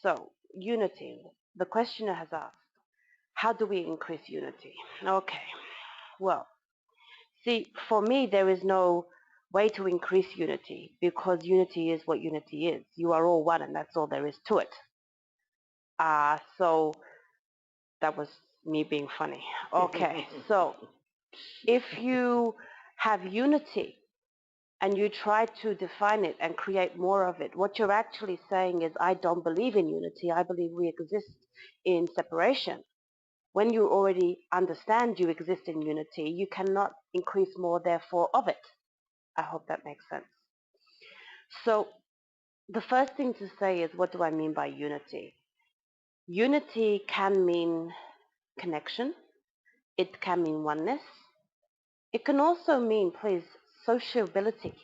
So, unity. The questioner has asked, how do we increase unity? Okay, well, see, for me, there is no way to increase unity because unity is what unity is. You are all one, and that's all there is to it. So that was me being funny. Okay, so if you have unity and you try to define it and create more of it, what you're actually saying is, I don't believe in unity. I believe we exist in separation. When you already understand you exist in unity, you cannot increase more, therefore, of it. I hope that makes sense. So the first thing to say is, what do I mean by unity? Unity can mean connection. It can mean oneness. It can also mean, please, sociability.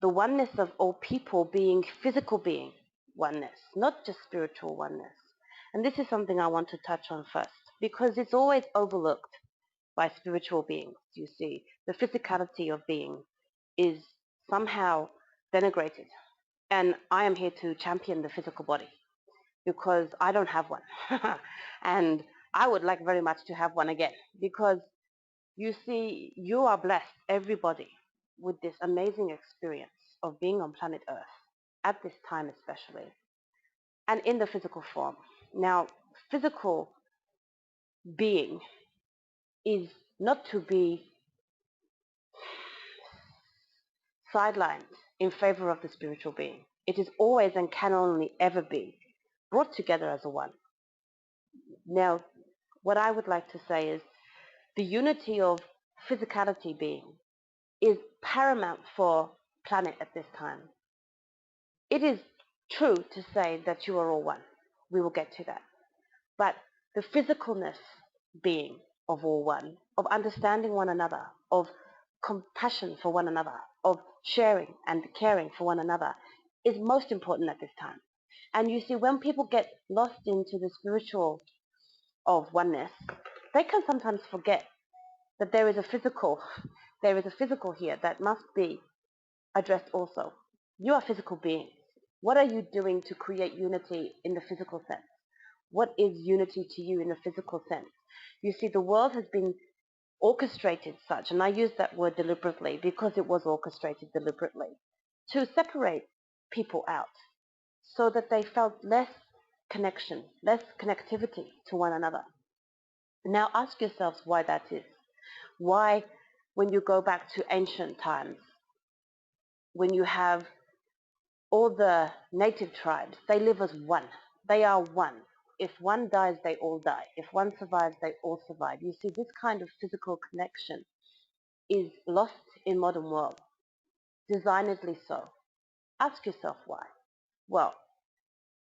The oneness of all people being physical being oneness, not just spiritual oneness. And this is something I want to touch on first, because it's always overlooked by spiritual beings. You see, the physicality of being is somehow denigrated. And I am here to champion the physical body because I don't have one. And I would like very much to have one again because you see, you are blessed, everybody, with this amazing experience of being on planet Earth at this time especially, and in the physical form. Now, physical being is not to be sidelined in favor of the spiritual being. It is always and can only ever be brought together as a one. Now, what I would like to say is the unity of physicality being is paramount for planet at this time. It is true to say that you are all one. We will get to that. But the physicalness being of all one, of understanding one another, of compassion for one another, of sharing and caring for one another is most important at this time. And you see, when people get lost into the spiritual of oneness, they can sometimes forget that there is a physical here that must be addressed also. You are physical beings. What are you doing to create unity in the physical sense? What is unity to you in the physical sense? You see, the world has been orchestrated such, and I use that word deliberately because it was orchestrated deliberately, to separate people out so that they felt less connection, less connectivity to one another. Now ask yourselves why that is. Why, when you go back to ancient times, when you have all the native tribes, they live as one. They are one. If one dies, they all die. If one survives, they all survive. You see, this kind of physical connection is lost in modern world, designedly so. Ask yourself why. Well,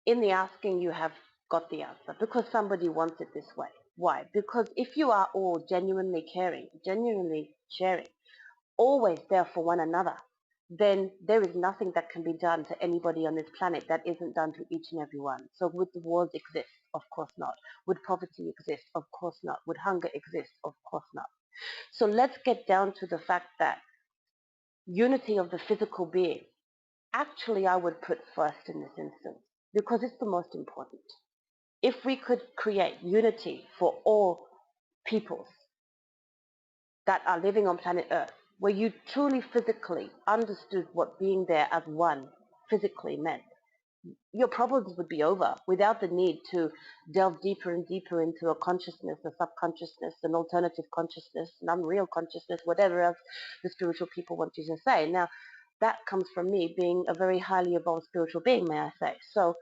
in the asking, you have got the answer because somebody wants it this way. Why? Because if you are all genuinely caring, genuinely sharing, always there for one another, then there is nothing that can be done to anybody on this planet that isn't done to each and every one. So would the wars exist? Of course not. Would poverty exist? Of course not. Would hunger exist? Of course not. So let's get down to the fact that unity of the physical being, actually I would put first in this instance because it's the most important. If we could create unity for all peoples that are living on planet Earth, where you truly physically understood what being there as one physically meant, your problems would be over without the need to delve deeper and deeper into a consciousness, a subconsciousness, an alternative consciousness, an unreal consciousness, whatever else the spiritual people want you to say. Now, that comes from me being a very highly evolved spiritual being, may I say. So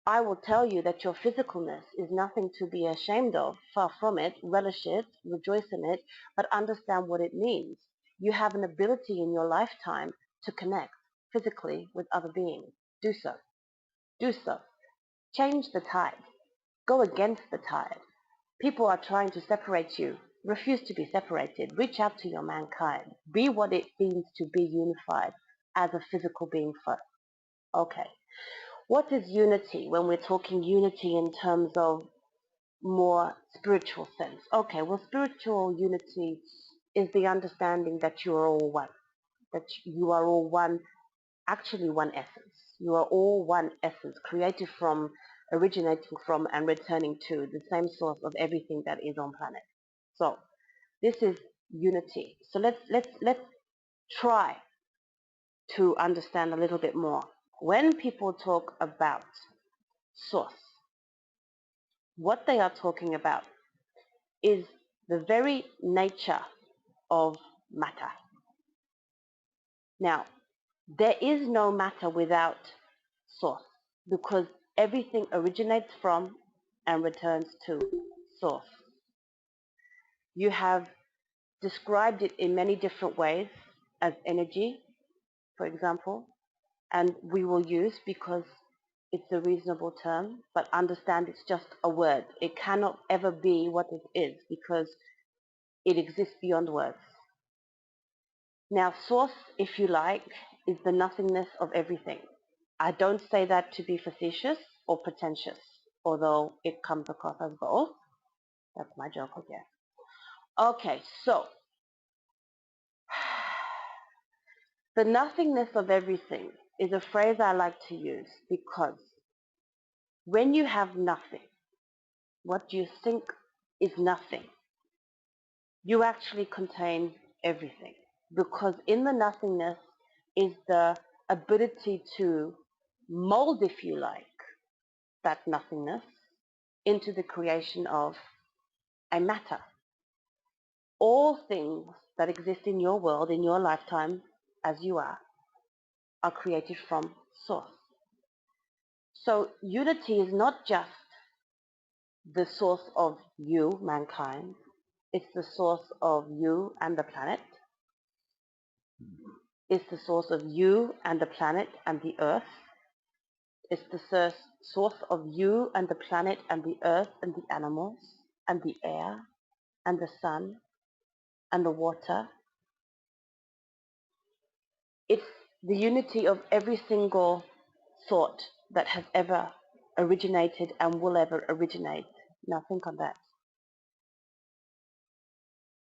I will tell you that your physicalness is nothing to be ashamed of. Far from it. Relish it, rejoice in it, but understand what it means. You have an ability in your lifetime to connect physically with other beings. Do so. Do so. Change the tide. Go against the tide. People are trying to separate you. Refuse to be separated. Reach out to your mankind. Be what it means to be unified as a physical being first. Okay. What is unity when we're talking unity in terms of more spiritual sense? Okay, well, spiritual unity is the understanding that you are all one, that you are all one, actually one essence. You are all one essence, created from, originating from, and returning to the same source of everything that is on planet. So this is unity. So let's try to understand a little bit more. When people talk about source, what they are talking about is the very nature of matter. Now, there is no matter without source, because everything originates from and returns to source. You have described it in many different ways as energy, for example, and we will use because it's a reasonable term, but understand it's just a word. It cannot ever be what it is because it exists beyond words. Now, source, if you like, is the nothingness of everything. I don't say that to be facetious or pretentious, although it comes across as both. That's my joke again. Okay, so the nothingness of everything is a phrase I like to use because when you have nothing, what you think is nothing, you actually contain everything. Because in the nothingness is the ability to mold, if you like, that nothingness into the creation of a matter. All things that exist in your world, in your lifetime, as you are created from source. So unity is not just the source of you, mankind. It's the source of you and the planet. It's the source of you and the planet and the earth. It's the source of you and the planet and the earth and the animals and the air and the sun and the water. It's the unity of every single thought that has ever originated and will ever originate. Now think on that.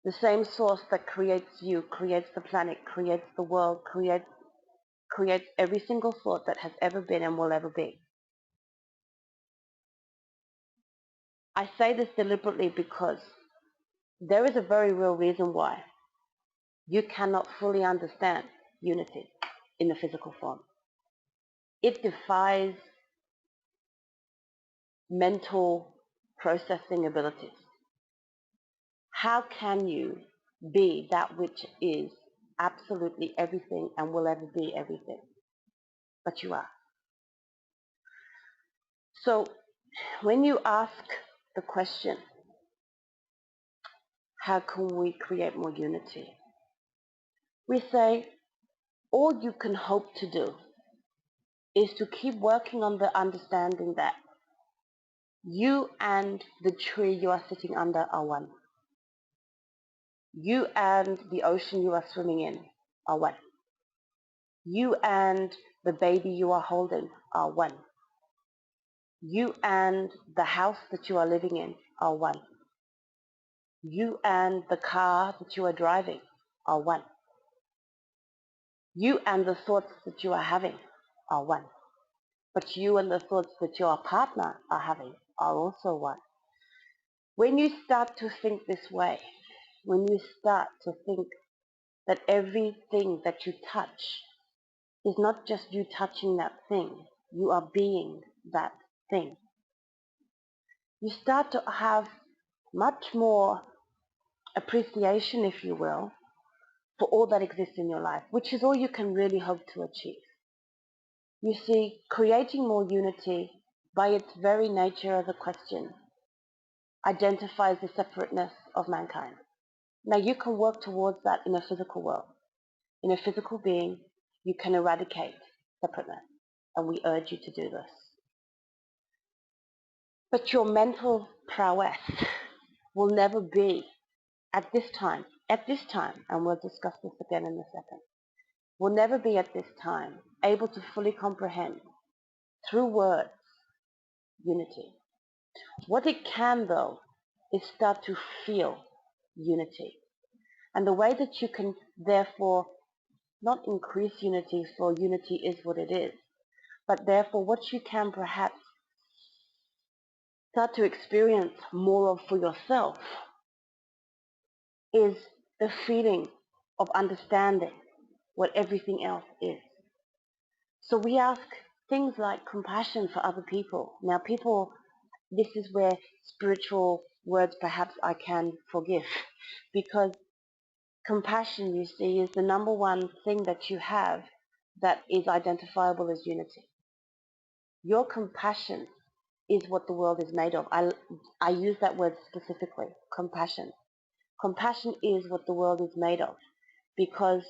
The same source that creates you, creates the planet, creates the world, creates every single thought that has ever been and will ever be. I say this deliberately because there is a very real reason why you cannot fully understand unity in the physical form. It defies mental processing abilities. How can you be that which is absolutely everything and will ever be everything? But you are. So when you ask the question, how can we create more unity? We say, all you can hope to do is to keep working on the understanding that you and the tree you are sitting under are one. You and the ocean you are swimming in are one. You and the baby you are holding are one. You and the house that you are living in are one. You and the car that you are driving are one. You and the thoughts that you are having are one. But you and the thoughts that your partner are having are also one. When you start to think this way, when you start to think that everything that you touch is not just you touching that thing, you are being that thing, you start to have much more appreciation, if you will, for all that exists in your life, which is all you can really hope to achieve. You see, creating more unity by its very nature as a question identifies the separateness of mankind. Now you can work towards that in a physical world. In a physical being, you can eradicate separateness, and we urge you to do this. But your mental prowess will never be at this time, and we'll discuss this again in a second, will never be at this time able to fully comprehend through words unity. What it can, though, is start to feel unity. And the way that you can, therefore, not increase unity, for unity is what it is, But therefore, what you can perhaps start to experience more of for yourself is the feeling of understanding what everything else is. So we ask things like compassion for other people. Now people, this is where spiritual words perhaps I can forgive, because compassion, you see, is the number one thing that you have that is identifiable as unity. Your compassion is what the world is made of. I use that word specifically, compassion. Compassion is what the world is made of, because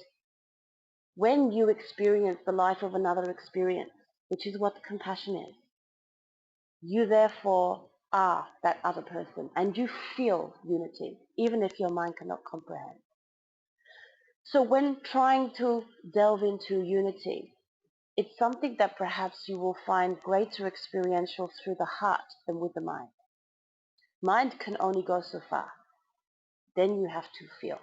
when you experience the life of another experience, which is what compassion is, you therefore are that other person and you feel unity, even if your mind cannot comprehend. So when trying to delve into unity, it's something that perhaps you will find greater experiential through the heart than with the mind. Mind can only go so far. Then you have to feel.